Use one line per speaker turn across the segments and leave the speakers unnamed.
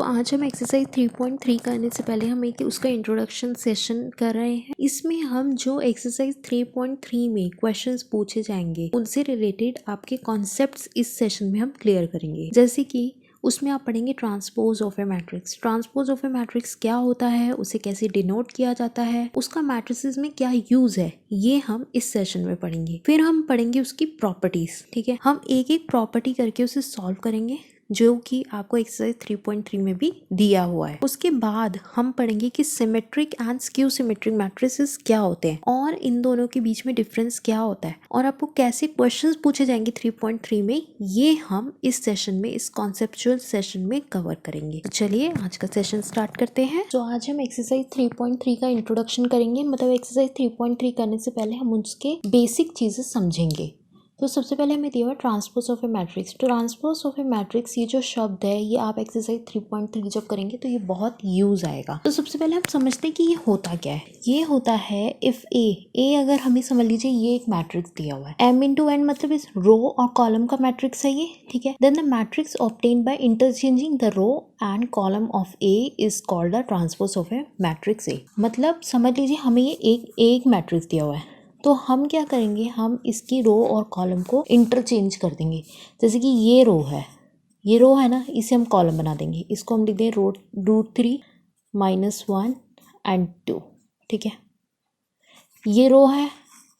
आज हम एक्सरसाइज 3.3 करने से पहले हम एक उसका इंट्रोडक्शन सेशन कर रहे हैं। इसमें हम जो एक्सरसाइज 3.3 में क्वेश्चंस पूछे जाएंगे उनसे रिलेटेड आपके कॉन्सेप्ट्स इस सेशन में हम क्लियर करेंगे। जैसे कि उसमें आप पढ़ेंगे transpose of a matrix. Transpose of a matrix क्या होता है, उसे कैसे डिनोट किया जाता है, उसका मैट्रिसेस में क्या यूज है, ये हम इस सेशन में पढ़ेंगे। फिर हम पढ़ेंगे उसकी प्रॉपर्टीज। ठीक है, हम एक एक प्रॉपर्टी करके उसे सॉल्व करेंगे जो कि आपको एक्सरसाइज 3.3 में भी दिया हुआ है। उसके बाद हम पढ़ेंगे कि symmetric and skew symmetric matrices क्या होते हैं और इन दोनों के बीच में डिफरेंस क्या होता है और आपको कैसे क्वेश्चंस पूछे जाएंगे 3.3 में, ये हम इस सेशन में, इस कॉन्सेप्चुअल सेशन में कवर करेंगे। तो चलिए आज का सेशन स्टार्ट करते हैं। तो आज हम एक्सरसाइज 3.3 का इंट्रोडक्शन करेंगे। मतलब एक्सरसाइज 3.3 करने से पहले हम उसके बेसिक चीजें समझेंगे। तो सबसे पहले हमें दिया हुआ transpose of a matrix. Transpose of a matrix ये जो शब्द है ये आप एक्सरसाइज 3.3 जब करेंगे तो ये बहुत यूज आएगा। तो सबसे पहले हम समझते हैं कि ये होता क्या है। ये होता है इफ ए अगर हमें समझ लीजिए ये एक मैट्रिक्स दिया हुआ है, m इंटू एन मतलब इस रो और कॉलम का मैट्रिक्स है ये। ठीक है, then the matrix obtained by interchanging the row and column of A is called the transpose of a matrix A. मतलब समझ लीजिए हमें ये एक मैट्रिक्स दिया हुआ है, तो हम क्या करेंगे, हम इसकी रो और कॉलम को इंटरचेंज कर देंगे। जैसे कि ये रो है ना, इसे हम कॉलम बना देंगे। इसको हम लिख दें √3 -1 एंड 2। ठीक है, ये रो है,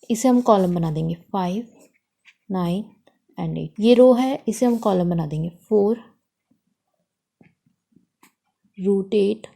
इसे हम कॉलम बना देंगे 5 9 एंड 8। ये रो है, इसे हम कॉलम बना देंगे 4 √8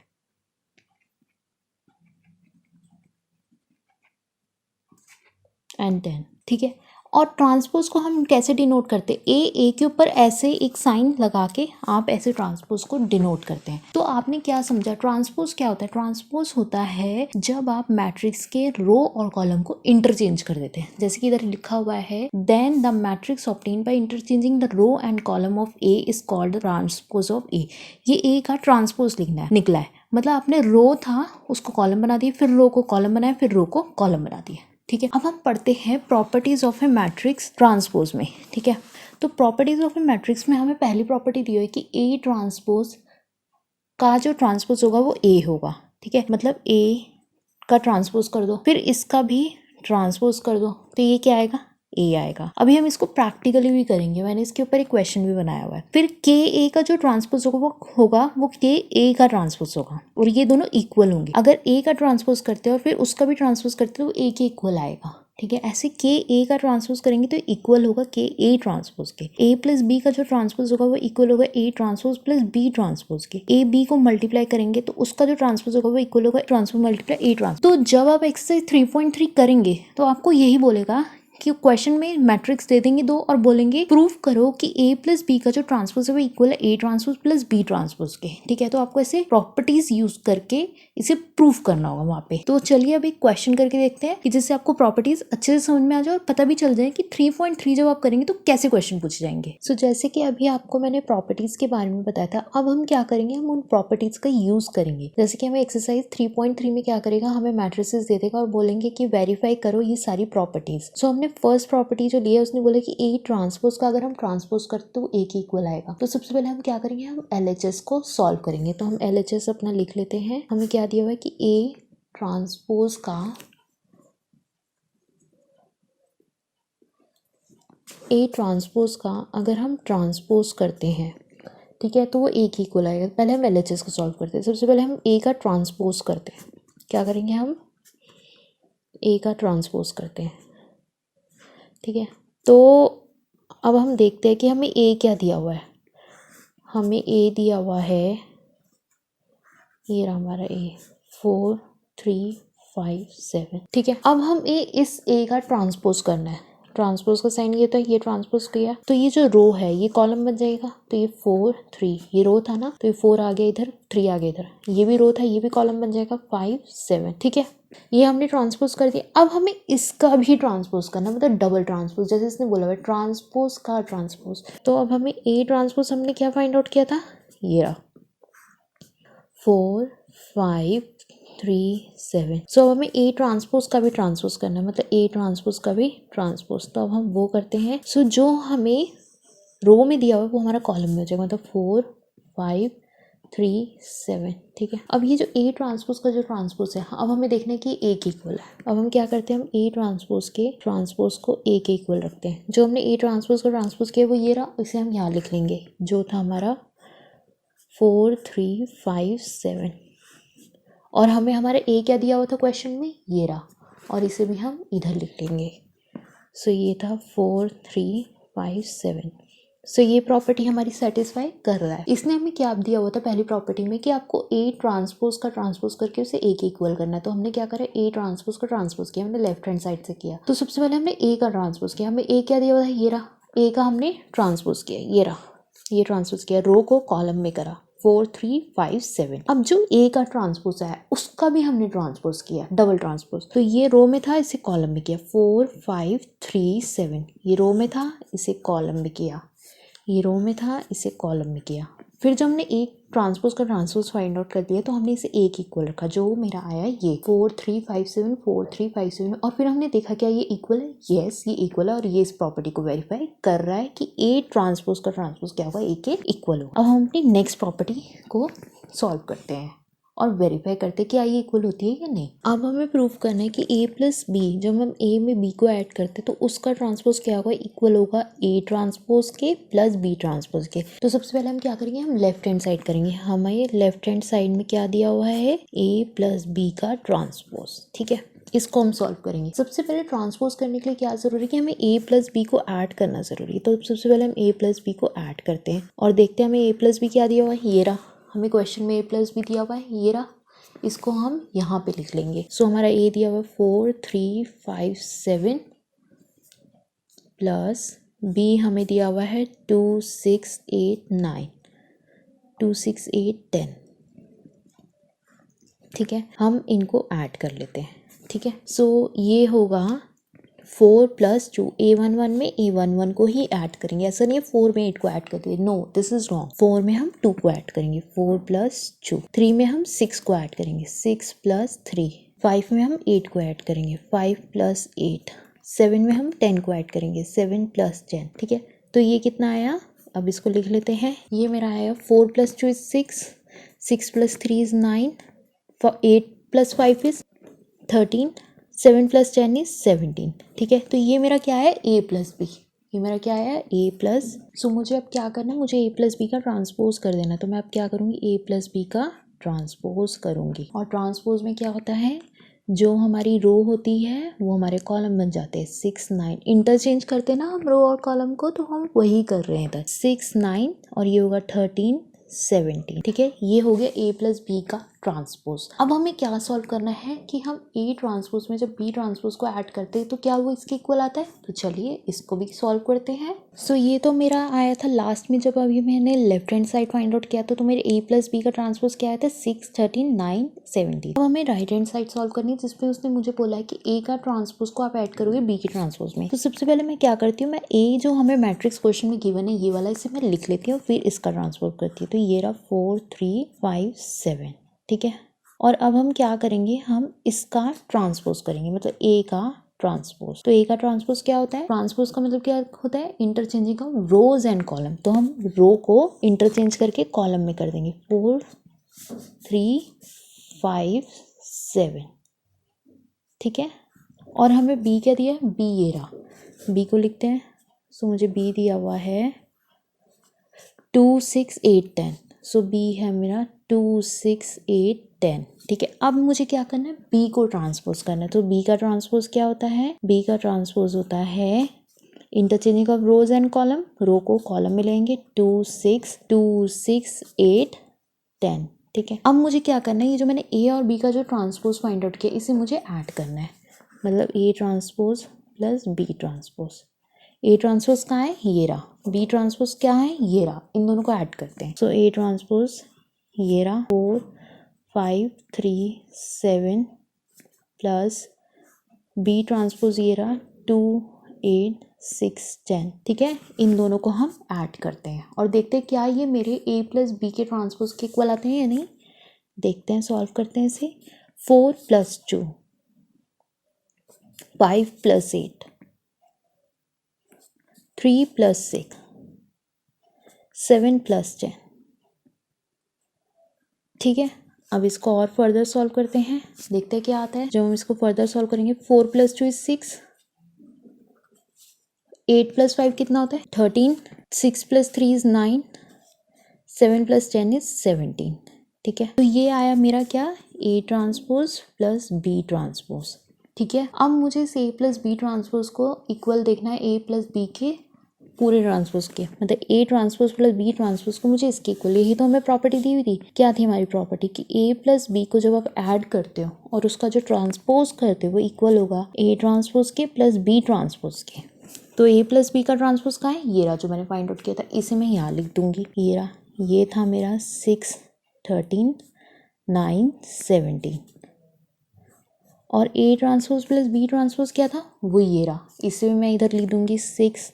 एंड 10। ठीक है, और ट्रांसपोज को हम कैसे डिनोट करते हैं, ए के ऊपर ऐसे एक साइन लगा के आप ऐसे ट्रांसपोज को डिनोट करते हैं। तो आपने क्या समझा, ट्रांसपोज क्या होता है? ट्रांसपोज होता है जब आप मैट्रिक्स के रो और कॉलम को इंटरचेंज कर देते हैं। जैसे कि इधर लिखा हुआ है, then the matrix obtained by interchanging the row and column of A is called the transpose of A. ये ए का ट्रांसपोज निकला है। मतलब आपने रो था उसको कॉलम बना दिया, फिर रो को कॉलम बनाया, फिर रो को कॉलम बना दिया। ठीक है, अब हम पढ़ते हैं properties of a matrix transpose में। ठीक है, तो प्रॉपर्टीज ऑफ ए मैट्रिक्स में हमें पहली प्रॉपर्टी दी हुई है कि ए ट्रांसपोज का जो ट्रांसपोज होगा वो ए होगा। ठीक है, मतलब ए का ट्रांसपोज कर दो, फिर इसका भी ट्रांसपोज कर दो, तो ये क्या आएगा, ए आएगा। अभी हम इसको प्रैक्टिकली भी करेंगे, मैंने इसके ऊपर एक क्वेश्चन भी बनाया हुआ है। फिर के ए का जो ट्रांसपोज होगा वो के ए का ट्रांसपोज होगा और ये दोनों इक्वल होंगे। अगर ए का ट्रांसपोज करते हो और फिर उसका भी ट्रांसपोज करते हो तो ए के इक्वल आएगा। ठीक है, ऐसे के ए का ट्रांसपोज करेंगे तो इक्वल होगा के ए ट्रांसपोज के। ए प्लस बी का जो ट्रांसपोज होगा वो इक्वल होगा A transpose plus B transpose के। ए बी को मल्टीप्लाई करेंगे तो उसका जो ट्रांसपोज होगा वो इक्वल होगा ट्रांसपोज मल्टीप्लाई ए ट्रांसपोज। तो जब आप एक्सरसाइज 3.3 करेंगे तो आपको यही बोलेगा कि क्वेश्चन में मैट्रिक्स दे देंगे दो और बोलेंगे प्रूव करो कि ए प्लस बी का जो ट्रांसपोज है वो इक्वल है A transpose plus B transpose के। ठीक है, तो आपको ऐसे प्रॉपर्टीज यूज करके इसे प्रूव करना होगा वहाँ पे। तो चलिए अब एक क्वेश्चन करके देखते हैं कि जिससे आपको प्रॉपर्टीज अच्छे से समझ में आ जाए और पता भी चल जाए कि 3.3 जब आप करेंगे तो कैसे क्वेश्चन पूछे जाएंगे। सो जैसे कि अभी आपको मैंने प्रॉपर्टीज के बारे में बताया था, अब हम क्या करेंगे, हम उन प्रॉपर्टीज का यूज करेंगे। जैसे कि हमें एक्सरसाइज 3.3 में क्या करेगा, हमें मैट्रिसेस दे देगा और बोलेंगे कि वेरीफाई करो ये सारी प्रॉपर्टीज। सो हमने फर्स्ट प्रॉपर्टी जो लिया उसने बोला कि ए ट्रांसपोज का अगर हम ट्रांसपोज करते तो ए के इक्वल आएगा। तो सबसे पहले हम क्या करेंगे, हम LHS को सॉल्व करेंगे। तो हम LHS अपना लिख लेते हैं। हमें क्या दिया हुआ है कि ए ट्रांसपोज का अगर हम ट्रांसपोज करते हैं, ठीक है, तो वो ए के इक्वल आएगा। पहले हम LHS को सॉल्व करते हैं। सबसे पहले हम ए का ट्रांसपोज करते हैं। क्या करेंगे, हम ए का ट्रांसपोज करते हैं। ठीक है, तो अब हम देखते हैं कि हमें ए क्या दिया हुआ है। हमें ए दिया हुआ है, ये रहा हमारा ए, 4 3 5 7। ठीक है, अब हम इस ए का ट्रांसपोज करना है। ट्रांसपोज का साइन ये था, ये ट्रांसपोज किया तो ये जो रो है ये कॉलम बन जाएगा। तो ये 4 3, ये रो था ना, तो ये 4 आ गया इधर, 3 आ गया इधर, ये भी रो था, ये भी कॉलम बन जाएगा 5 7। ठीक है, ये हमने ट्रांसपोज कर दिया। अब हमें इसका भी ट्रांसपोज करना, मतलब डबल ट्रांसपोज, जैसे इसने बोला है ट्रांसपोज का ट्रांसपोज। तो अब हमें ए ट्रांसपोज हमने क्या फाइंड आउट किया था, ये रहा 4 5 3 7। सो अब हमें ए ट्रांसपोज का भी ट्रांसपोज करना है, मतलब ए ट्रांसपोज का भी ट्रांसपोज। तो अब हम वो करते हैं। सो जो हमें रो में दिया हुआ है वो हमारा कॉलम में हो जाएगा, मतलब 4 5 7 ठीक है। अब ये जो ए ट्रांसपोज का जो ट्रांसपोज है, अब हमें देखना है कि ए के इक्वल है। अब हम क्या करते हैं, हम ए ट्रांसपोज के ट्रांसपोज को ए के इक्वल रखते हैं। जो हमने ए ट्रांसपोज का ट्रांसपोज किया वो ये रहा, इसे हम यहाँ लिख लेंगे, जो था हमारा 4 3 5 7। और हमें हमारा ए क्या दिया हुआ था क्वेश्चन में, ये रहा, और इसे भी हम इधर लिख लेंगे। सो ये था 4 3 5 7। सो ये प्रॉपर्टी हमारी सेटिस्फाई कर रहा है। इसने हमें क्या दिया हुआ था पहली प्रॉपर्टी में कि आपको ए ट्रांसपोज का ट्रांसपोज करके उसे ए के इक्वल करना है। तो हमने क्या करा, ए ट्रांसपोज का ट्रांसपोज किया, हमने लेफ्ट हैंड साइड से किया। तो सबसे पहले हमने ए का ट्रांसपोज किया, हमें ए क्या दिया हुआ था, ये रहा, ए का हमने ट्रांसपोज किया, ये रहा, ये ट्रांसपोज किया, रो को कॉलम में करा 4 3 5 7। अब जो ए का ट्रांसपोज है उसका भी हमने ट्रांसपोज किया, डबल ट्रांसपोज। तो ये रो में था, इसे कॉलम में किया, 4 5 3 7। ये रो में था, इसे कॉलम में किया, ये रो में था, इसे कॉलम में किया। फिर जब हमने एक ट्रांसपोज का ट्रांसपोज फाइंड आउट कर दिया तो हमने इसे एक इक्वल रखा, जो मेरा आया ये 4 3 5 7 4 3 5 7। और फिर हमने देखा क्या ये इक्वल है, यस ये इक्वल है, और ये इस प्रॉपर्टी को वेरीफाई कर रहा है कि ए ट्रांसपोज का ट्रांसपोज क्या होगा, ए के इक्वल होगा। अब हम अपनी नेक्स्ट प्रॉपर्टी को सॉल्व करते हैं और वेरीफाई करते हैं कि आई इक्वल होती है या नहीं। अब हमें प्रूफ करना है कि a प्लस बी, जब हम a में b को ऐड करते हैं तो उसका ट्रांसपोज क्या होगा, इक्वल होगा a ट्रांसपोज के प्लस b ट्रांसपोज के। तो सबसे पहले हम क्या करेंगे, हम लेफ्ट हैंड साइड करेंगे। हमें लेफ्ट हैंड साइड में क्या दिया हुआ है, a प्लस बी का ट्रांसपोज, ठीक है। इसको हम सॉल्व करेंगे। सबसे पहले ट्रांसपोज करने के लिए क्या जरूरी है कि हमें a प्लस बी को ऐड करना जरूरी है। तो सबसे पहले हम a प्लस बी को ऐड करते हैं और देखते हैं हमें a प्लस बी क्या दिया हुआ है, ये रहा, हमें क्वेश्चन में a प्लस बी दिया हुआ है, ये रहा, इसको हम यहाँ पे लिख लेंगे। सो हमारा a दिया हुआ 4 3 5 7 प्लस b हमें दिया हुआ है 2 6 8 9 2 6 8 10, ठीक है। हम इनको ऐड कर लेते हैं, ठीक है। सो ये होगा 4 प्लस 2, a11 में a11 को ही ऐड करेंगे, ऐसा नहीं है 4 में 8 को ऐड कर दिए, नो दिस इज रॉन्ग। 4 में हम 2 को ऐड करेंगे, 4 प्लस 2। 3 में हम 6 को ऐड करेंगे, 6 प्लस 3। 5 में हम 8 को ऐड करेंगे, 5 प्लस 8। 7 में हम 10 को ऐड करेंगे, 7 प्लस 10, ठीक है। तो ये कितना आया, अब इसको लिख लेते हैं। ये मेरा आया 4 plus 2 is 6, 6 plus 3 is 9, 8 plus 5 is 13, 7 plus 10 is 17, ठीक है। तो ये मेरा क्या है, a प्लस बी, ये मेरा क्या है, a प्लस। सो मुझे अब क्या करना है, मुझे a प्लस बी का ट्रांसपोज कर देना। तो मैं अब क्या करूँगी, a प्लस बी का ट्रांसपोज करूँगी। और ट्रांसपोज में क्या होता है, जो हमारी रो होती है वो हमारे कॉलम बन जाते हैं। 6 9 इंटरचेंज करते हैं ना हम रो और कॉलम को, तो हम वही कर रहे हैं इधर। 6 9 और ये होगा 13 17, ठीक है। ये हो गया a प्लस बी का ट्रांसपोज। अब हमें क्या सॉल्व करना है कि हम a ट्रांसपोज में जब b ट्रांसपोज को ऐड करते हैं तो क्या वो इसके इक्वल आता है। तो चलिए इसको भी सॉल्व करते हैं। सो ये तो मेरा आया था लास्ट में, जब अभी मैंने left hand side find out किया था तो मेरे a प्लस बी का ट्रांसपोज क्या आया था, 6 13 9 17। अब हमें राइट हैंड साइड सॉल्व करनी है, जिसपे उसने मुझे बोला है कि a का ट्रांसपोज को आप ऐड करोगे b के ट्रांसपोज में। तो सबसे पहले मैं क्या करती हूँ, मैं a जो हमें मैट्रिक्स क्वेश्चन में गिवन है ये वाला, इसे मैं लिख लेती हूँ, फिर इसका ट्रांसपोज करती हूँ। तो ये रहा 4 3 5 7, ठीक है। और अब हम क्या करेंगे, हम इसका ट्रांसपोज करेंगे, मतलब a का ट्रांसपोज। तो a का ट्रांसपोज क्या होता है, ट्रांसपोज का मतलब क्या होता है, interchanging of rows and column. तो हम रो को इंटरचेंज करके कॉलम में कर देंगे, 4 3 5 7, ठीक है। और हमें b क्या दिया है, b ये रहा, b को लिखते हैं। सो मुझे b दिया हुआ है 2 6 8 10। सो b है मेरा 2 6 8 10, ठीक है। अब मुझे क्या करना है, b को ट्रांसपोज करना है। तो b का ट्रांसपोज क्या होता है, b का ट्रांसपोज होता है interchanging of rows and column. Row को कॉलम में लेंगे, 2 6 8 10, ठीक है। अब मुझे क्या करना है, ये जो मैंने a और b का जो ट्रांसपोज फाइंड आउट किया इसे मुझे ऐड करना है, मतलब a transpose plus b transpose. a transpose कहाँ है, ये रहा, b ट्रांसपोज क्या है, ये रहा, इन दोनों को ऐड करते हैं। सो a ट्रांसपोज ये रहा 4 5 3 7 प्लस b ट्रांसपोज ये रहा 2 8 6 10, ठीक है। इन दोनों को हम ऐड करते हैं और देखते हैं क्या ये मेरे a प्लस बी के ट्रांसपोज के इक्वल आते हैं या नहीं। देखते हैं, सॉल्व करते हैं इसे। 4 प्लस 2 5 प्लस 8 3 प्लस 6 7 प्लस 10 ठीक है, अब इसको और फर्दर सॉल्व करते हैं, देखते हैं क्या आता है। जब हम इसको फर्दर सॉल्व करेंगे 4 + 2 = 6, 8 + 5 कितना होता है 13, 6 + 3 = 9, 7 + 10 = 17। ठीक है, तो ये आया मेरा क्या, A transpose plus B transpose. ठीक है, अब मुझे इस A + B ट्रांसपोज को इक्वल देखना है A + B के पूरे ट्रांसपोज के, मतलब A transpose plus B transpose को मुझे इसके इक्वल, यही तो हमें प्रॉपर्टी दी हुई थी। क्या थी हमारी प्रॉपर्टी कि A + B को जब आप ऐड करते हो और उसका जो ट्रांसपोज करते हो वो इक्वल होगा A ट्रांसपोज के प्लस B ट्रांसपोज के। तो A + B का ट्रांसपोज कहाँ है, ये रहा जो मैंने फाइंड आउट किया था, इसे मैं यहाँ लिख दूंगी, ये रहा, ये था मेरा 6, 13, 9, 17। और A transpose plus B transpose क्या था, वो ये रहा, इसे मैं इधर लिख दूंगी 6,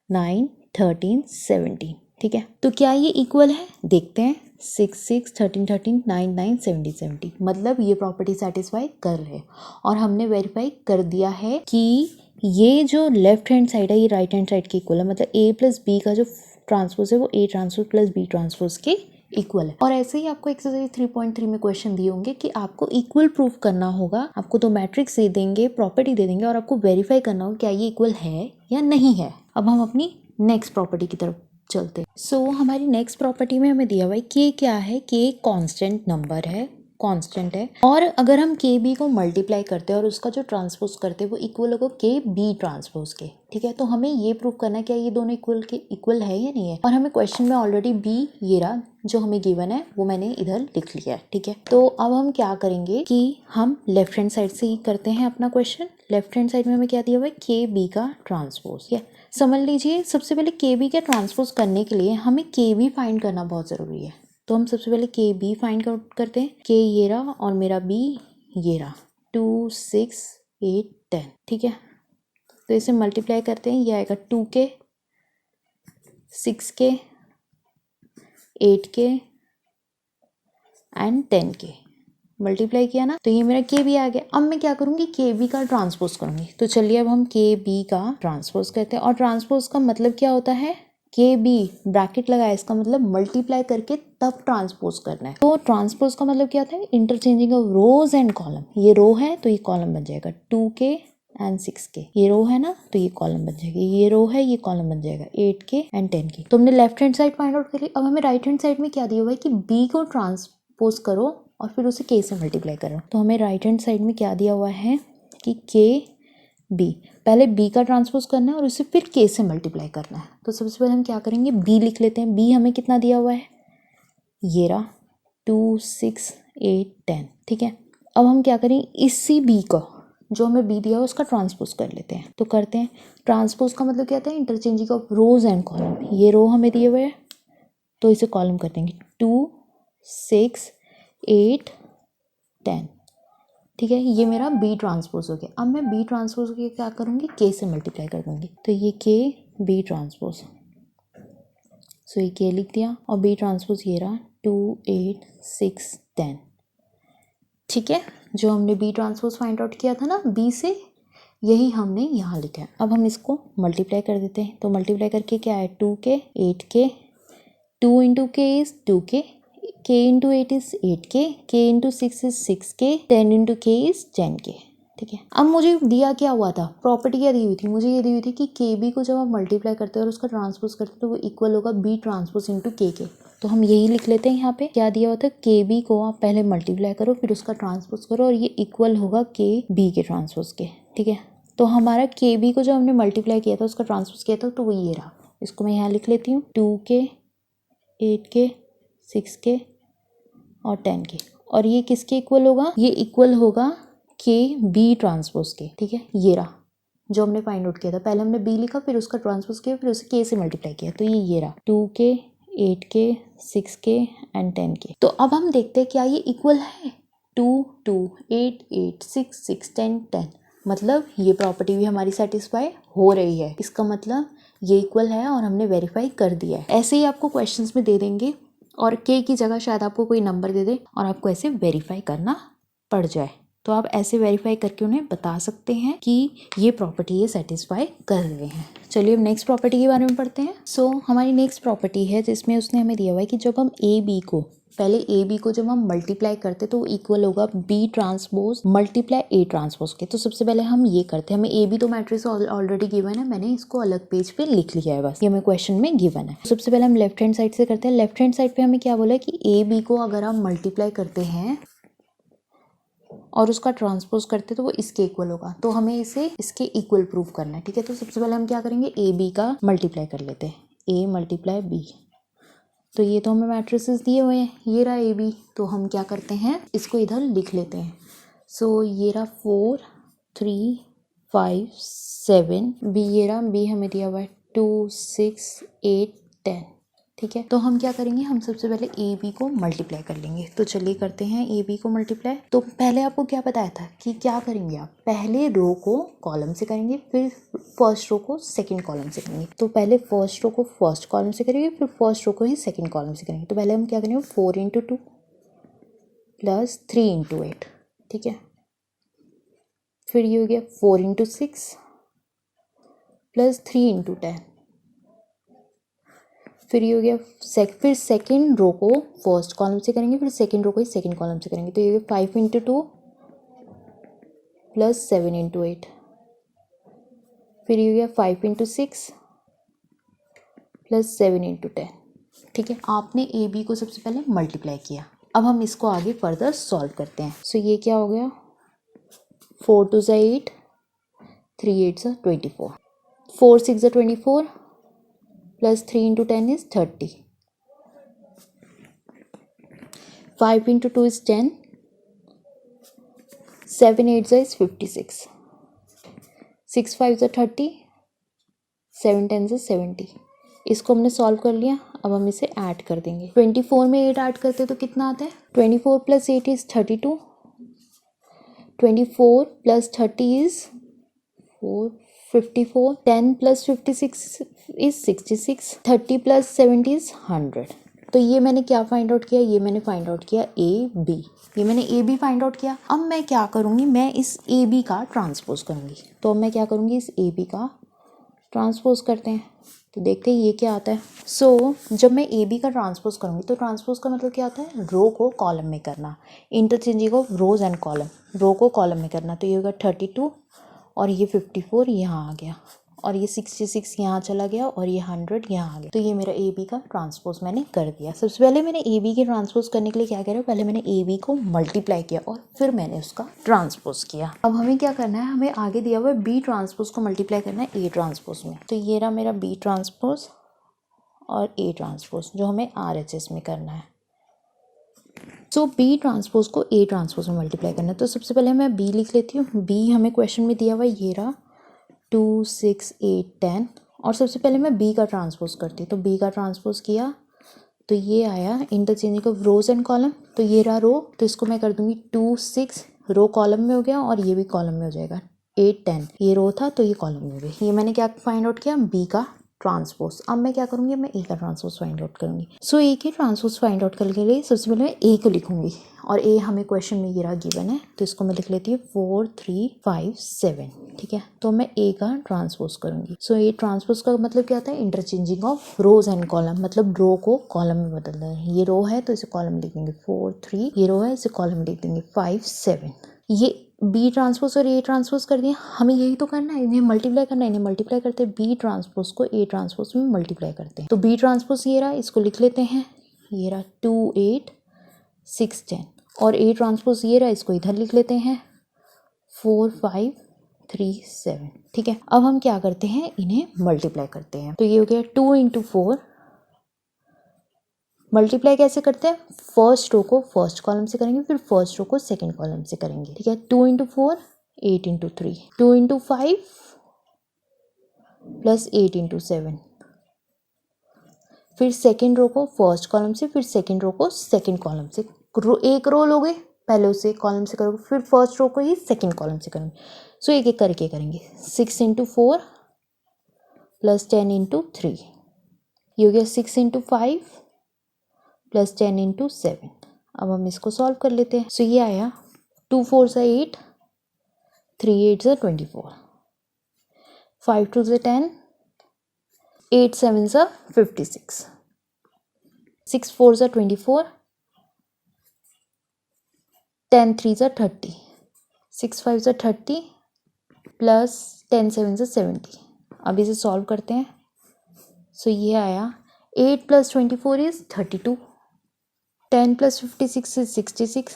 9, 13, 17। ठीक है, तो क्या ये इक्वल है, देखते हैं। 6, 6, 13, 13, 9, 9, 17, 17, मतलब ये प्रॉपर्टी सेटिस्फाई कर रहे हैं। और हमने वेरीफाई कर दिया है कि ये जो लेफ्ट हैंड साइड है ये राइट हैंड साइड के इक्वल है, मतलब A + B का जो ट्रांसपोज है वो A transpose plus B transpose के इक्वल है। और ऐसे ही आपको एक्सरसाइज 3.3 में क्वेश्चन दिए होंगे कि आपको इक्वल प्रूफ करना होगा, आपको दो मैट्रिक्स दे देंगे, प्रॉपर्टी दे देंगे और आपको वेरीफाई करना होगा क्या ये इक्वल है या नहीं है। अब हम अपनी नेक्स्ट प्रॉपर्टी की तरफ चलते हैं। सो हमारी नेक्स्ट प्रॉपर्टी में हमें दिया हुआ है कि क्या है, कि एक कांस्टेंट नंबर है, कांस्टेंट है, और अगर हम के बी को मल्टीप्लाई करते हैं और उसका जो ट्रांसपोज करते हैं वो इक्वल होगा के बी ट्रांसपोज के। ठीक है, तो हमें ये प्रूव करना है क्या ये दोनों इक्वल है या नहीं है। और हमें क्वेश्चन में ऑलरेडी बी ये रहा जो हमें गिवन है वो मैंने इधर लिख लिया है। ठीक है, तो अब हम क्या करेंगे कि हम लेफ्ट हैंड साइड से ही करते हैं अपना क्वेश्चन। लेफ्ट हैंड साइड में हमें क्या दिया हुआ है, के बी का ट्रांसपोज। ठीक है, समझ लीजिए सबसे पहले के बी का ट्रांसपोज करने के लिए हमें के बी फाइंड करना बहुत ज़रूरी है। तो हम सबसे पहले के बी फाइंड आउट करते हैं। के ये रहा और मेरा बी ये रहा, 2, 6, 8, 10। ठीक है, तो इसे मल्टीप्लाई करते हैं, ये आएगा 2 के, 6 के, 8 के एंड 10 के। मल्टीप्लाई किया ना, तो ये मेरा के बी आ गया। अब मैं क्या करूँगी, के बी का ट्रांसपोज करूँगी। तो चलिए अब हम के बी का ट्रांसपोज करते हैं। और ट्रांसपोज का मतलब क्या होता है, के बी ब्रैकेट लगाया, इसका मतलब मल्टीप्लाई करके तब ट्रांसपोज करना है। तो ट्रांसपोज का मतलब क्या होता है, interchanging of rows and column. ये रो है तो ये कॉलम बन जाएगा 2 के एंड 6 के, ये रो है ना तो ये कॉलम बन जाएगी, ये रो है ये कॉलम बन जाएगा 8 के एंड 10 के। तो हमने left hand side find out कर ली। अब हमें राइट हैंड साइड में क्या दिया हुआ है कि बी को ट्रांसपोज करो और फिर उसे के से मल्टीप्लाई करो। तो हमें राइट हैंड साइड में क्या दिया हुआ है कि के बी, पहले बी का ट्रांसपोज करना है और उसे फिर के से मल्टीप्लाई करना है। तो सबसे पहले हम क्या करेंगे, बी लिख लेते हैं। बी हमें कितना दिया हुआ है, ये रहा 2, 6, 8, 10। ठीक है, अब हम क्या करें, इसी बी को जो हमें बी दिया है उसका ट्रांसपोज कर लेते हैं। तो करते हैं, ट्रांसपोज का मतलब क्या होता है, interchanging of rows and column. ये रो हमें दिए हुए है तो इसे कॉलम कर देंगे, 2, 6, 8, 10। ठीक है, ये मेरा बी ट्रांसपोज हो गया। अब मैं बी ट्रांसपोज के क्या करूँगी, के से मल्टीप्लाई कर दूँगी। तो ये के बी ट्रांसपोज, सो ये के लिख दिया और बी ट्रांसपोज ये रहा 2, 8, 6, 10। ठीक है, जो हमने बी ट्रांसपोज फाइंड आउट किया था ना बी से, यही हमने यहाँ लिखा है। अब हम इसको मल्टीप्लाई कर देते हैं। तो मल्टीप्लाई करके क्या है, 2 के, 8 के, 2 इंटू के इज़ 2 के इंटू 8 इज़ 8 के इंटू 6 इज़ 6 के, 10 इंटू के इज़ 10 के। ठीक है, अब मुझे दिया क्या हुआ था, प्रॉपर्टी क्या दी हुई थी, मुझे ये दी हुई थी कि के बी को जब आप मल्टीप्लाई करते हो और उसका ट्रांसपोज करते हो तो वो इक्वल होगा बी ट्रांसपोज इंटू के। तो हम यही लिख लेते हैं। यहाँ पे क्या दिया हुआ था, के बी को आप पहले मल्टीप्लाई करो फिर उसका ट्रांसपोज करो और ये इक्वल होगा के बी के ट्रांसपोज के। ठीक है, तो हमारा के बी को जब हमने मल्टीप्लाई किया था उसका ट्रांसपोज किया था तो वो ये रहा। इसको मैं यहाँ लिख लेती हूँ, 2 के, 8 के, 6 के और 10 के। और ये किसके इक्वल होगा, ये इक्वल होगा के बी ट्रांसपोज के। ठीक है, ये रहा जो हमने फाइंड आउट किया था। पहले हमने बी लिखा फिर उसका ट्रांसपोज किया फिर उसे के से मल्टीप्लाई किया, तो ये रहा 2 के, 8 के, 6 के एंड 10 के। तो अब हम देखते हैं क्या ये इक्वल है, 2, 2, 8, 8, 6, 6, 10, 10। मतलब ये प्रॉपर्टी भी हमारी सेटिस्फाई हो रही है, इसका मतलब ये इक्वल है और हमने वेरीफाई कर दिया है। ऐसे ही आपको क्वेश्चंस में दे देंगे और के की जगह शायद आपको कोई नंबर दे दे और आपको ऐसे वेरीफाई करना पड़ जाए, तो आप ऐसे वेरीफाई करके उन्हें बता सकते हैं कि ये प्रॉपर्टी ये सेटिस्फाई कर रहे हैं। चलिए अब नेक्स्ट प्रॉपर्टी के बारे में पढ़ते हैं। सो हमारी नेक्स्ट प्रॉपर्टी है जिसमें उसने हमें दिया हुआ है कि जब हम ए बी को पहले ए बी को जब हम मल्टीप्लाई करते तो इक्वल होगा B transpose multiply A transpose के। तो सबसे पहले हम ये करते हैं, हमें ए बी तो मैट्रिक्स ऑलरेडी गिवन है, मैंने इसको अलग पेज पे लिख लिया है, बस ये हमें क्वेश्चन में गिवन है। सबसे पहले हम लेफ्ट हैंड साइड से करते हैं। लेफ्ट हैंड साइड पे हमें क्या बोला है कि ए बी को अगर हम मल्टीप्लाई करते हैं और उसका ट्रांसपोज करते तो वो इसके इक्वल होगा, तो हमें इसे इसके इक्वल प्रूव करना है, ठीक है। तो सबसे पहले हम क्या करेंगे, ए बी का मल्टीप्लाई कर लेते हैं, ए मल्टीप्लाई बी। तो ये तो हमें मैट्रिसेस दिए हुए हैं, ये रहा ए बी, तो हम क्या करते हैं इसको इधर लिख लेते हैं। सो ये रहा 4 3 5 7, बी ये रहा, बी हमें दिया हुआ है 2 6 8 10, ठीक है। तो हम क्या करेंगे, हम सबसे पहले ए बी को मल्टीप्लाई कर लेंगे। तो चलिए करते हैं ए बी को मल्टीप्लाई। तो पहले आपको क्या बताया था कि क्या करेंगे, आप पहले रो को कॉलम से करेंगे, फिर फर्स्ट रो को सेकंड कॉलम से करेंगे। तो पहले फर्स्ट रो को फर्स्ट कॉलम से करेंगे, फिर फर्स्ट रो को ही सेकंड कॉलम से करेंगे। तो पहले हम क्या करेंगे, 4 × 2 प्लस 3 × 8, ठीक है। फिर ये हो गया 4 × 6 प्लस 3 × 10। फिर ये हो गया फिर सेकंड रो को फर्स्ट कॉलम से करेंगे, फिर सेकंड रो को ही सेकंड कॉलम से करेंगे। तो ये हो गया 5 × 2 प्लस 7 × 8। फिर ये हो गया 5 × 6 प्लस 7 × 10, ठीक है। आपने ए बी को सबसे पहले मल्टीप्लाई किया, अब हम इसको आगे फर्दर सॉल्व करते हैं। सो ये क्या हो गया, 4 2 8, 3 8 24, 4 6 24 plus 3 × 10 is 30, 5 × 2 is 10, 7 8 is 56, 6 5 30, 7 10 is 70। इसको हमने सॉल्व कर लिया, अब हम इसे ऐड कर देंगे। 24 में 8 ऐड करते तो कितना आता है, 24 plus 8 is 32, 24 plus 30 is 4 54, 10 plus 56 is 66, 30 plus 70 is 100। तो ये मैंने क्या फाइंड आउट किया, ये मैंने फाइंड आउट किया ए बी, ये मैंने ए बी फाइंड आउट किया। अब मैं क्या करूँगी, मैं इस ए बी का ट्रांसपोज करूँगी। तो अब मैं क्या करूँगी, इस ए बी का ट्रांसपोज करते हैं, तो देखते हैं ये क्या आता है। सो जब मैं ए बी का ट्रांसपोज करूँगी तो ट्रांसपोज का मतलब क्या होता है, रो को कॉलम में करना, interchanging of rows and column, row को कॉलम में करना। तो ये होगा 32 और ये 54 यहाँ आ गया, और ये 66 यहाँ चला गया, और ये 100 यहाँ आ गया। तो ये मेरा ए बी का ट्रांसपोज मैंने कर दिया। सबसे पहले मैंने ए बी के ट्रांसपोज करने के लिए क्या करा, पहले मैंने ए बी को मल्टीप्लाई किया और फिर मैंने उसका ट्रांसपोज किया। अब हमें क्या करना है, हमें आगे दिया हुआ है बी ट्रांसपोज को मल्टीप्लाई करना है ए ट्रांसपोज में। तो ये रहा मेरा बी ट्रांसपोज और ए ट्रांसपोज, जो हमें RHS में करना है। सो बी ट्रांसपोज को ए ट्रांसपोज में मल्टीप्लाई करना है। तो सबसे पहले मैं बी लिख लेती हूँ। बी हमें क्वेश्चन में दिया हुआ है, ये रहा 2 6 8 10, और सबसे पहले मैं बी का ट्रांसपोज करती हूँ। तो बी का ट्रांसपोज किया तो ये आया interchanging of rows and column. तो ये रहा रो, तो इसको मैं कर दूंगी 2 6, रो कॉलम में हो गया और ये भी कॉलम में हो जाएगा। 8 10 ये रो था तो ये कॉलम में हो गया। ये मैंने क्या फाइंड आउट किया, बी का ट्रांसपोज। अब मैं क्या करूँगी, मैं ए का ट्रांसपोज फाइंड आउट करूँगी। सो ए के ट्रांसपोज फाइंड आउट करने के लिए सबसे पहले मैं ए को लिखूँगी, और ए हमें क्वेश्चन में ये रहा गिवन है, तो इसको मैं लिख लेती हूँ 4 3 5 7, ठीक है। तो मैं ए का ट्रांसपोज करूँगी। सो ए ट्रांसपोज का मतलब क्या होता है, interchanging of rows and column, मतलब रो को कॉलम में बदल रहे हैं। ये रो है तो इसे कॉलम में लिख देंगे 4 3, ये रो है इसे कॉलम में लिख देंगे 5 7। ये बी ट्रांसपोज और ए ट्रांसपोज कर दिया, हमें यही तो करना है, इन्हें मल्टीप्लाई करना है। इन्हें मल्टीप्लाई करते हैं, बी ट्रांसपोज को ए ट्रांसपोज में मल्टीप्लाई करते हैं। तो बी ट्रांसपोज ये रहा, इसको लिख लेते हैं, ये रहा 2 8 6 10, और ए ट्रांसपोज ये रहा, इसको इधर लिख लेते हैं 4 5 3 7, ठीक है। अब हम क्या करते हैं, इन्हें मल्टीप्लाई करते हैं। तो ये हो गया 2 × 4, मल्टीप्लाई कैसे करते हैं, फर्स्ट रो को फर्स्ट कॉलम से करेंगे, फिर फर्स्ट रो को सेकंड कॉलम से करेंगे, ठीक है। 2 × 4 8 × 3, 2 × 5 प्लस 8 × 7, फिर सेकंड रो को फर्स्ट कॉलम से, फिर सेकंड रो को सेकंड कॉलम से। एक रो लोगे पहले उसे कॉलम से करोगे, फिर फर्स्ट रो को ही सेकंड कॉलम से करेंगे। सो एक एक करके करेंगे। 6 × 4 प्लस 10 × 3, ये हो गया 6 × 5 प्लस 10 × 7। अब हम इसको सॉल्व कर लेते हैं। सो ये आया 2 4 8, 3 8 24, 5 2 10, 8 7 56, 6 4 24, 10 3 ज़ा 30, 6 5 ज़ा 30 प्लस 10 7 ज़ा 70। अब इसे सॉल्व करते हैं। सो ये आया 8 + 24 is 32, 10 + 56 is 66,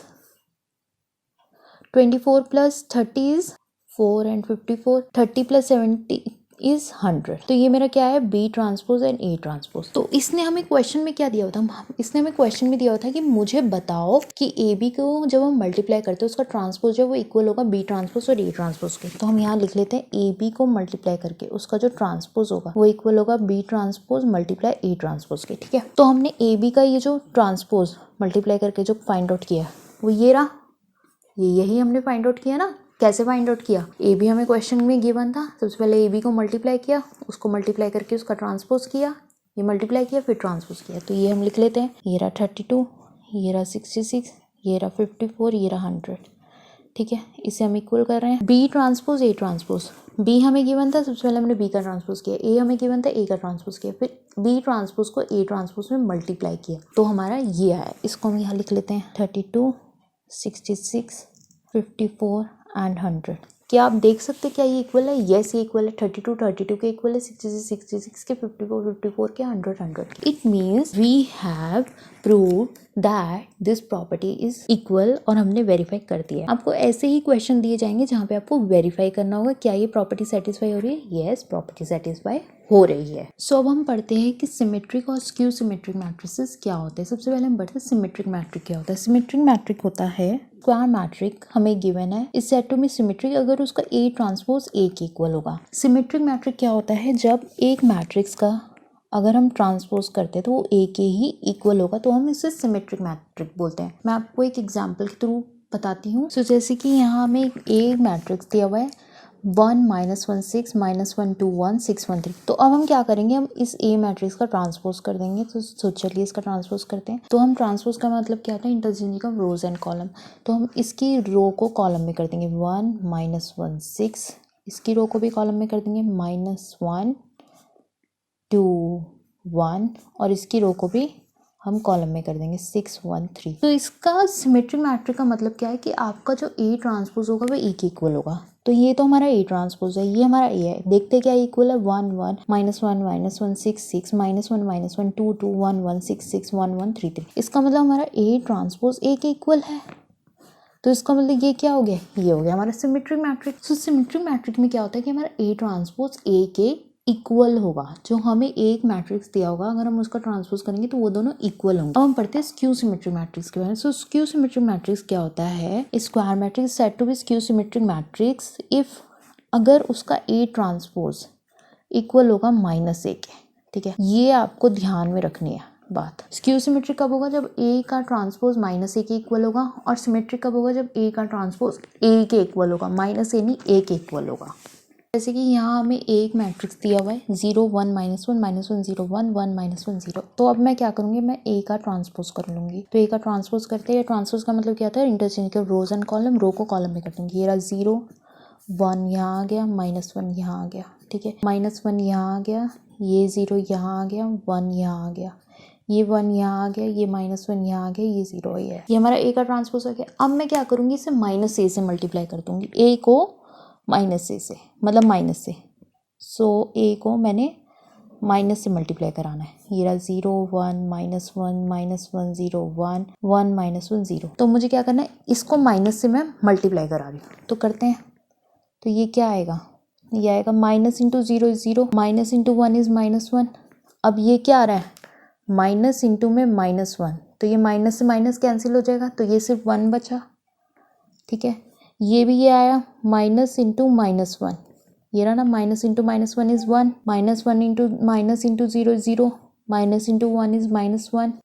24 + 30 is 4 and 54, 30 + 70 is 100। तो ये मेरा क्या है, B transpose and A transpose. तो इसने हमें क्वेश्चन में क्या दिया होता, इसने हमें क्वेश्चन में दिया होता है कि मुझे बताओ कि ए बी को जब हम मल्टीप्लाई करते हैं उसका ट्रांसपोज जो वो इक्वल होगा बी ट्रांसपोज और ए ट्रांसपोज के। तो हम यहाँ लिख लेते हैं ए बी को मल्टीप्लाई करके उसका जो ट्रांसपोज होगा वो इक्वल होगा B transpose multiply A transpose के। ठीक है, तो हमने ए बी का ये जो ट्रांसपोज मल्टीप्लाई करके जो फाइंड आउट किया वो ये रहा, यही हमने फाइंड आउट किया ना। कैसे फाइंड आउट किया, ए बी हमें क्वेश्चन में गिवन था, सबसे पहले ए बी को मल्टीप्लाई किया, उसको मल्टीप्लाई करके उसका ट्रांसपोज किया, ये मल्टीप्लाई किया फिर ट्रांसपोज किया। तो ये हम लिख लेते हैं, ये रहा 32, ये रहा 66, ये रहा 54, ये रहा 100। ठीक है, इसे हम इक्वल कर रहे हैं B transpose A transpose. B हमें गिवन था, सबसे पहले हमने बी का ट्रांसपोज किया, ए हमें गिवन था, ए का ट्रांसपोज किया, फिर बी ट्रांसपोज को ए ट्रांसपोज में मल्टीप्लाई किया, तो हमारा ये आया। इसको हम यहाँ लिख लेते हैं 32, 66, 54 एंड 100। क्या आप देख सकते क्या ये इक्वल है? यस, ये इक्वल है। 32 32 के इक्वल है, 66 के, 54 के, 100 के। It means we have proved that this property is equal और हमने वेरीफाई कर दिया। आपको ऐसे ही क्वेश्चन दिए जाएंगे जहाँ पे आपको वेरीफाई करना होगा क्या ये प्रॉपर्टी सेटिस्फाई हो रही है। यस, प्रॉपर्टी सेटिस्फाई हो रही है। सो अब हम पढ़ते हैं कि सिमेट्रिक और स्क्यू सिमेट्रिक मैट्रिसेस क्या होते हैं। सबसे पहले हम पढ़ते हैं सिमेट्रिक मैट्रिक क्या होता है। सिमेट्रिक मैट्रिक होता है स्क्वायर मैट्रिक हमें गिवन है, इस सेट टू में सिमेट्रिक अगर उसका ए ट्रांसपोज ए के इक्वल होगा। सिमेट्रिक मैट्रिक क्या होता है, जब एक मैट्रिक्स का अगर हम ट्रांसपोज करते हैं तो वो ए के ही इक्वल होगा, तो हम इसे सिमेट्रिक मैट्रिक बोलते हैं। मैं आपको एक एग्जांपल के थ्रू बताती हूँ। सो जैसे कि यहाँ हमें एक ए मैट्रिक्स दिया हुआ है 1 -1 6 -1 2 1 6 1 3। तो अब हम क्या करेंगे, हम इस ए मैट्रिक्स का ट्रांसपोज कर देंगे। तो चलिए इसका ट्रांसपोज करते हैं। तो हम ट्रांसपोज का मतलब क्या होता है, interchanging of rows and column. तो हम इसकी रो को कॉलम में कर देंगे 1 -1 6, इसकी रो को भी कॉलम में कर देंगे -1 2 1 और इसकी रो को भी हम कॉलम में कर देंगे 6 1 3। तो इसका सिमेट्रिक मैट्रिक का मतलब क्या है कि आपका जो ए ट्रांसपोज होगा वो ए के इक्वल होगा। तो ये तो हमारा ए ट्रांसपोज है, ये हमारा ए है। देखते क्या इक्वल है 1 1 -1 6 6 -1 2 2 1 1 6 6 1 1 3 3। इसका मतलब हमारा ए ट्रांसपोज ए के इक्वल है। तो इसका मतलब ये क्या हो गया, ये हो गया हमारा सिमेट्रिक मैट्रिक। सो सिमेट्रिक मैट्रिक में क्या होता है कि हमारा ए ट्रांसपोज ए के इक्वल होगा। जो हमें एक मैट्रिक्स दिया होगा अगर हम उसका ट्रांसपोज करेंगे तो वो दोनों इक्वल होंगे। अब हम पढ़ते हैं स्क्यू सिमेट्रिक मैट्रिक्स के बारे में। सो स्क्यू सिमेट्रिक मैट्रिक्स क्या होता है, square matrix said to be skew symmetric matrix if अगर उसका ए ट्रांसपोज इक्वल होगा -a के। ठीक है, ये आपको ध्यान में रखनी है बात। स्क्यू सिमेट्रिक कब होगा, जब ए का ट्रांसपोज -a के इक्वल होगा, और सिमेट्रिक कब होगा, जब ए का ट्रांसपोज ए के इक्वल होगा, -a नहीं ए के इक्वल होगा। जैसे कि यहाँ हमें एक मैट्रिक्स दिया हुआ है 0 1 -1 -1 0 1 1 -1 0। तो अब मैं क्या करूँगी, मैं ए का ट्रांसपोज कर लूँगी। तो ए का ट्रांसपोज करते हैं, ट्रांसपोज का मतलब क्या होता है, interchange of rows and column. Row को कॉलम में कर दूँगी। ये रहा 0 1 यहाँ आ गया, -1 यहाँ आ गया। ठीक है, -1 यहाँ आ गया, ये 0 यहाँ आ गया, 1 यहाँ आ गया, ये 1 यहाँ आ गया, ये -1 यहाँ आ गया, ये 0 ही है। ये हमारा ए का ट्रांसपोज हो गया। अब मैं क्या करूँगी, इसे -a से मल्टीप्लाई कर दूँगी। ए को -a से मतलब माइनस से। सो ए को मैंने माइनस से मल्टीप्लाई कराना है। ये रहा 0 1 -1 -1 0 1 1 -1 0। तो मुझे क्या करना है, इसको माइनस से मैं मल्टीप्लाई करा रही हूँ। तो करते हैं। तो ये क्या आएगा, ये आएगा -0 × 0 इज 0, -1 इज -1। अब ये क्या आ रहा है, माइनस इंटू में -1। तो ये माइनस से माइनस कैंसिल हो जाएगा, तो ये सिर्फ 1 बचा। ठीक है, ये भी ये आया -1 × -1। ये रहा ना, -1 × -1 is 1, -1 into minus into 0 is 0, -1 is -1,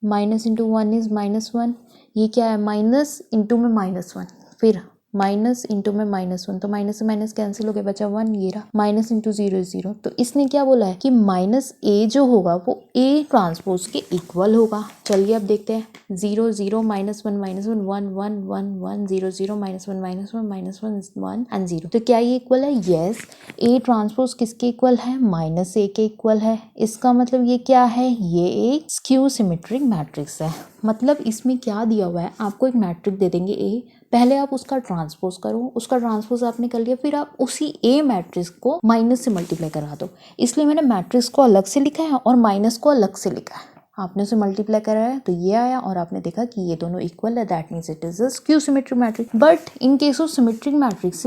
-1 is -1। ये क्या है, माइनस इंटू में -1, फिर माइनस इंटू में -1। तो माइनस से माइनस कैंसिल हो गया, बचा 1। ये रहा -0 × 0 इज 0। तो इसने क्या बोला है कि -a जो होगा वो a ट्रांसपोज के इक्वल होगा। चलिए अब देखते हैं। 0 0 -1 -1 1 1 1 1 0 0 -1 -1 1 एंड 0। तो क्या ये इक्वल है? यस, a ट्रांसपोज किसके इक्वल है, -a के इक्वल है। इसका मतलब ये क्या है, ये एक स्क्यू सिमेट्रिक मैट्रिक्स है। मतलब इसमें क्या दिया हुआ है, आपको एक मैट्रिक दे देंगे a, पहले आप उसका ट्रांसपोज करो, उसका ट्रांसपोज आपने कर लिया, फिर आप उसी ए मैट्रिक्स को माइनस से मल्टीप्लाई करा दो। इसलिए मैंने मैट्रिक्स को अलग से लिखा है और माइनस को अलग से लिखा है। आपने उसे मल्टीप्लाई कराया तो ये आया और आपने देखा कि ये दोनों इक्वल है, that means it is a skew symmetric matrix. But in case of symmetric matrix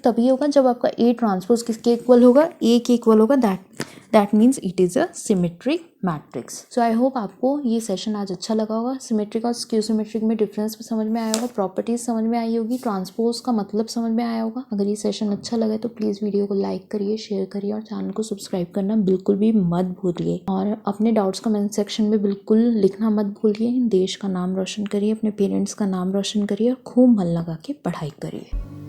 तभी होगा जब आपका ए ट्रांसपोज किसके इक्वल होगा, ए के इक्वल होगा, that means it is a symmetric matrix. So I hope आपको ये सेशन आज अच्छा लगा होगा। सिमेट्रिक और स्क्यू सिमेट्रिक में डिफरेंस समझ में आया होगा, प्रॉपर्टीज समझ में आई होगी, ट्रांसपोज का मतलब समझ में आया होगा। अगर ये सेशन अच्छा लगे तो प्लीज़ वीडियो को लाइक करिए, शेयर करिए और चैनल को सब्सक्राइब करना बिल्कुल भी मत भूलिए। और अपने डाउट्स कमेंट सेक्शन में बिल्कुल लिखना मत भूलिए। देश का नाम रोशन करिए, अपने पेरेंट्स का नाम रोशन करिए और खूब मन लगा के पढ़ाई करिए।